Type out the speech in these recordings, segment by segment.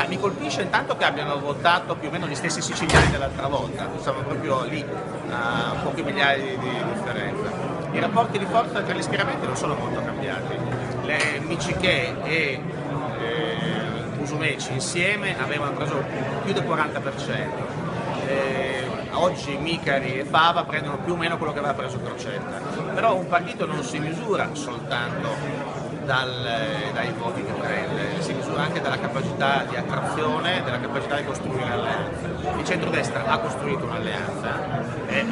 Mi colpisce intanto che abbiano votato più o meno gli stessi siciliani dell'altra volta, siamo proprio lì, a poche migliaia di differenza. I rapporti di forza tra gli schieramenti non sono molto cambiati. Le Miciche e Musumeci insieme avevano preso più del 40%. Oggi Micari e Fava prendono più o meno quello che aveva preso Crocetta. Però un partito non si misura soltanto dai voti che prende, si misura anche dalla capacità di attrazione, dalla capacità di costruire alleanze. Il centrodestra ha costruito un'alleanza e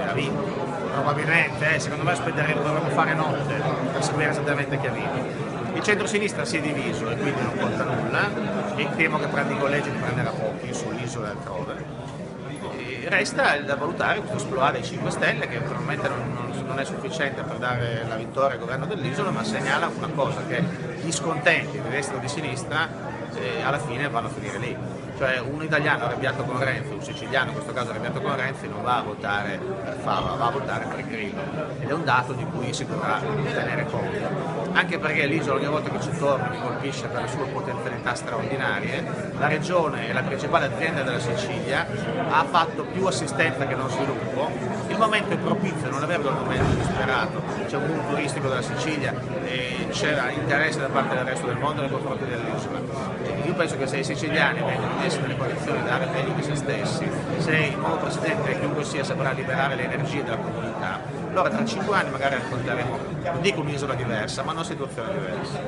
ha vinto. Probabilmente, secondo me dovremmo fare notte per sapere esattamente chi ha vinto. Il centro-sinistra si è diviso e quindi non conta nulla, e temo che prenda i collegi ne prenderà pochi sull'isola e altrove. Resta da valutare questo esploare dei 5 Stelle, che probabilmente non è sufficiente per dare la vittoria al governo dell'isola, ma segnala una cosa, che gli scontenti di destra o di sinistra alla fine vanno a finire lì. Cioè un italiano arrabbiato con Renzi, un siciliano in questo caso arrabbiato con Renzi, non va a votare per Fava, va a votare per Grillo, ed è un dato di cui si dovrà tenere conto. Anche perché l'isola ogni volta che ci torna mi colpisce per le sue potenzialità straordinarie. La regione è la principale azienda della Sicilia, ha fatto più assistenza che non sviluppo, il momento è propizio, non è vero che è un momento disperato, c'è un boom turistico della Sicilia e c'era interesse da parte del resto del mondo nei confronti dell'isola. Io penso che se i siciliani vengono messi nelle condizioni di dare meglio di se stessi, se il nuovo presidente, chiunque sia, saprà liberare le energie della comunità, allora tra 5 anni magari racconteremo, non dico un'isola diversa, ma una situazione diversa.